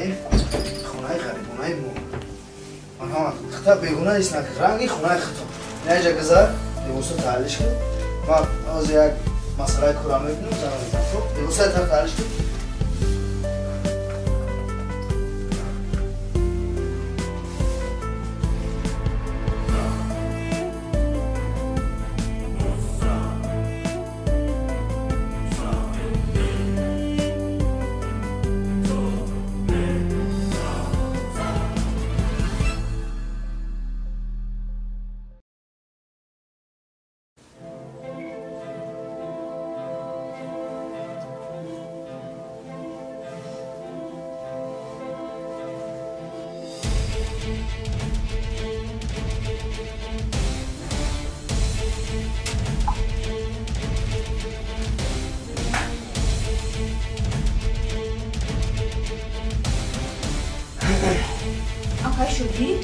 این خونه غریبانه مو آنها خطا بیگونه نیست نکرد رنگی خونه خطا نه اینجا گذار دیوسو تعلیش کن ما از یک مسئله کورا میبینیم زمان میزن خب دیوسو تعلیش کن شدی؟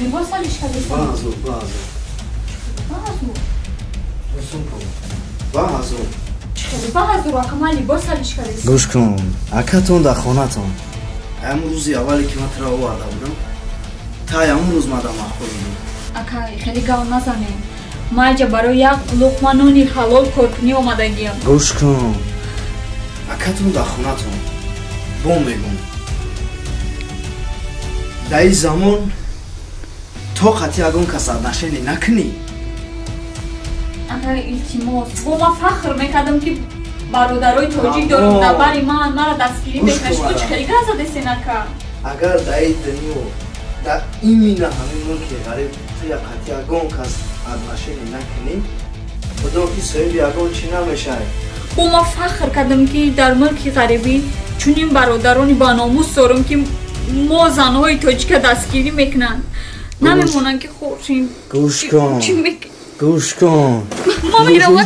لباس هلیش کردی؟ بازو رسوم کن بازو چطوری بازو را کما لباس هلیش کردی؟ گوش کن اکتون در خونه تون امروزی اولی که من ترا آورده بودم تا امروز مادم محفوظ بود اکا خیلی گاو نزنیم ما اینجا برای یک لقمه نونی حلال کارکنی آمدگیم گوش کن اکتون در خونه تون بوم میگم در این زمان تو خطی اگون کسر نشینی نکنی اگر التماس با ما فخر میکردم که برادرای تاجیک دارم در بری من مرا دستگیری بکنش کچ خیلی گازه دستی نکرد اگر در این دنیا در این مینه همین ملک غریب تو یک خطی اگون کس از نشینی نکنی خدا که صاحبی اگون چی نمیشه با ما فخر کردم که در ملک غریبی چون این برادرانی با ناموس دارم که ما زنهای تاجیک دستگیری میکنن نمیمونن که خورشیم گوش کن چی گوش کن ما میرم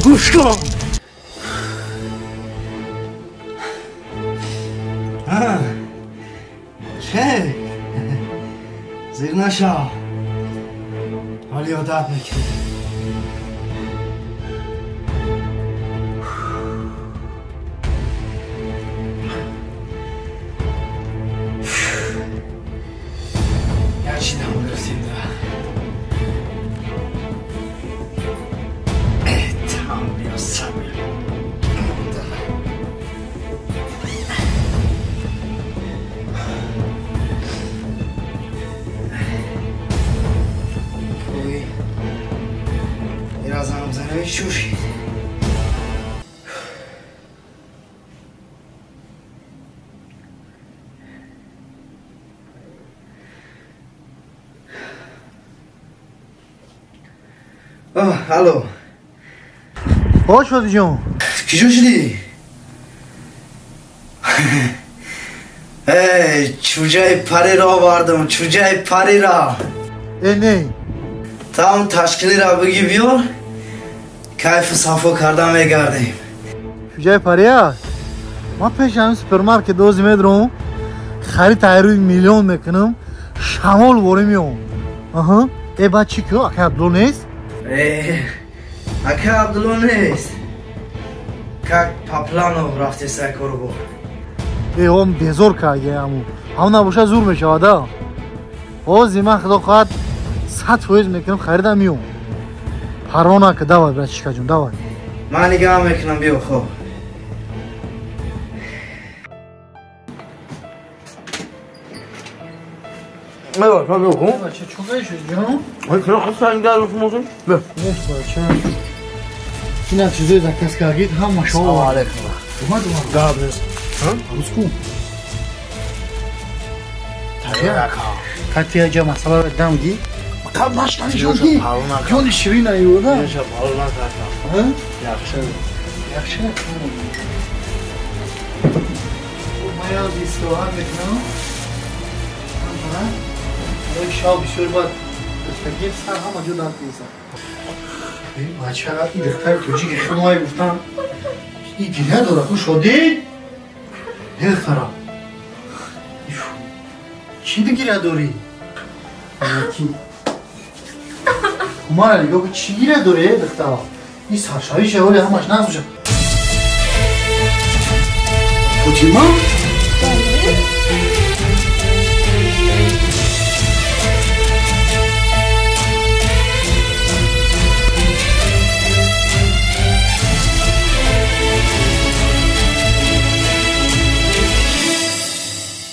گوش کن چه زیر نشا حالی عادت میکنی یکی نمون رسیم ده تمام بیا سمی کوی ایراز هم زنوی شوشید الو باش شدی جون کجا شدی؟ چوجای پری را آوردم چوجای پری را نه تا اون تشکیلی را بگی بیار کیف صفا کرده میگردیم چوجای پری است ما پیش همین سوپرمارکت دوزی میدرم خرید تایروی میلیون میکنم شمال واری میام آها ای بچی که اکه عبدالو نیست؟ اکه عبدالو نیست که پاپلانو رفتی سکر بود ای هم بیزور کرده همون نباشه زور میشه آده بازی من خدا خواهد 100% میکنم خریدم میام پروانه که دوای برای چیکا جون دوای من نگاه میکنم بیو خوب ایوه تو بیو کن چه چوگه شد جون؟ ای کنه خسته این در رفت موزون؟ به نیست بچه این چیزای زکس کارگید هم مشاور سلام علیکم اومد گاب نیست روز کن کتی اجا مسئله رو ادام گی مقام نشتنی شدی جون شیرین ایوه یه شب حالو نکردم یخشه یخشه من از استراحت میکنم یک شاب بسیار باید بستگیر سر همه جو داد بیسن بچه ها این دختر توجی که شما های گفتم این گیره داره خود شدی؟ دخترم چی گیره داری؟ یکی کمار علی گفت چی گیره داری دخترم؟ این سرشایی شولی همش نزوشه فاطمه